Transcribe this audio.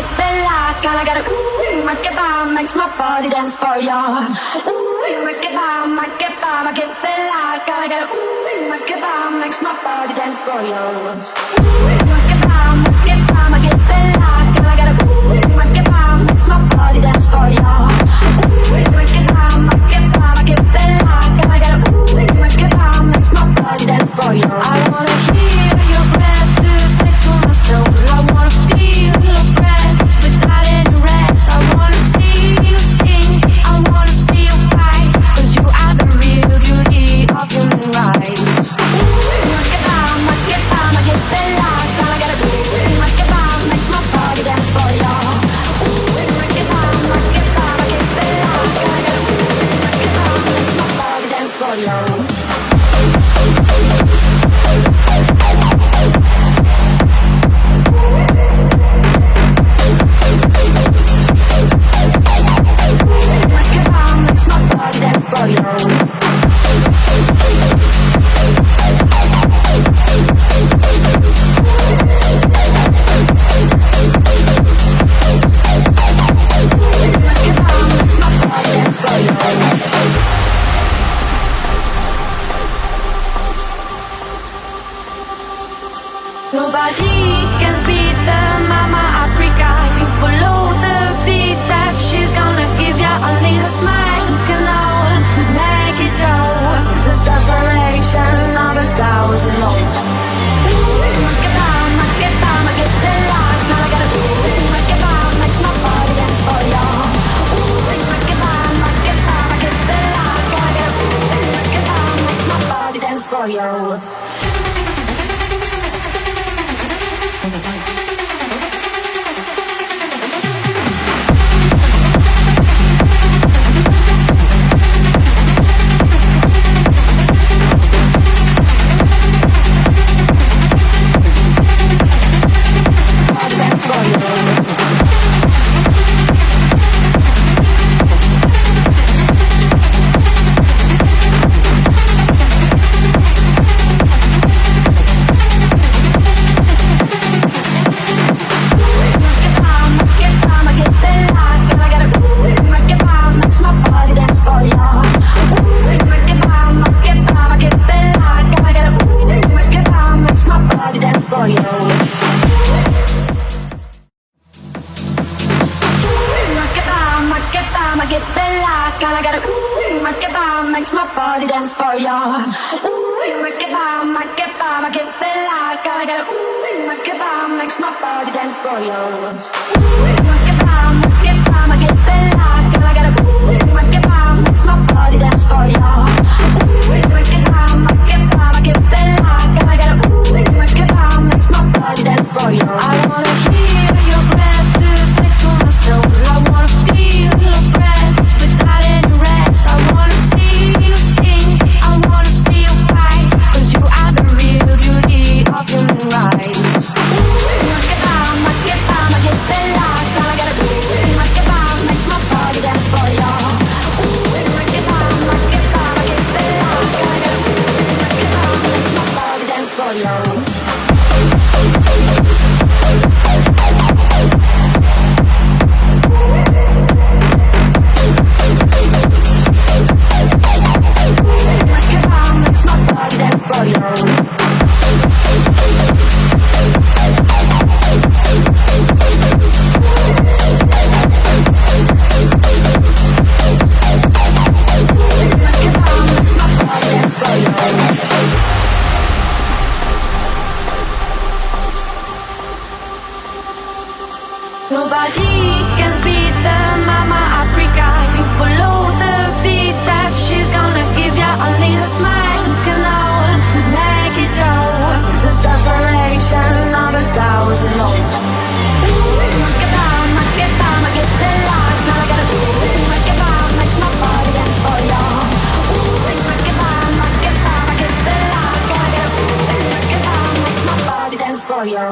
get bella. Gotta get ooh, make it bomb, makes my body dance for ya. Ooh, make it bomb, I get bella. Gotta get ooh, make it bomb, makes my body dance for ya. Ooh, make it bomb, I get bella. Gotta get ooh, make it bomb, makes my body dance for ya. Ooh, make it bomb, I get bella. Gotta get ooh, make it bomb, makes my body dance for ya. I wanna hear your breath just next to my soul. I wanna feel your breath without any rest. I wanna see you sing, I wanna see you fight, 'cause you are the real beauty of human rights. Ooh, I get bella. Gotta get ooh, make it bomb, makes my body dance for ya. Ooh, make it bomb, I get bella. Gotta get ooh, make it bomb, makes my body dance for ya. Nobody can beat the Mama Africa. You follow the beat that she's gonna give ya. Only a smile can make it go. The separation of 1,000 more. Make it bomb, I get bella. Now I gotta make it bomb, makes my body dance for ya. Make it bomb, I get bella. Gotta make it bomb, makes my body dance for ya. Makes my body dance for ya. Ooh, make it bomb, I get bella. Gotta get ooh, make it bomb, makes my body dance for ya. Ooh, make it bomb, I get bella. Gotta get ooh, make it bomb, makes my body dance for ya. Ooh, make it bomb, I get bella. Gotta get ooh, make it bomb, makes my body dance for ya. I wanna hear your breath just next to my soul. I wanna feel your breath without any rest. I wanna see you sing, I wanna see you fight, 'cause you are the real beauty of human rights. Ooh, make it bomb, I get bella. Gotta get ooh, make it bomb, makes my body dance for ya. Ooh, make it bomb, I get bella. Gotta get ooh, make it bomb, makes my body dance for ya. Nobody can beat the Mama Africa. You follow the beat that she's gonna give ya. Only a smile can make it go. The separation of 1,000 more. Make it bomb, I get bella. Now I gotta make it bomb, makes my body dance for ya. Make it bomb, I get bella. Gotta make it bomb, makes my body dance for ya.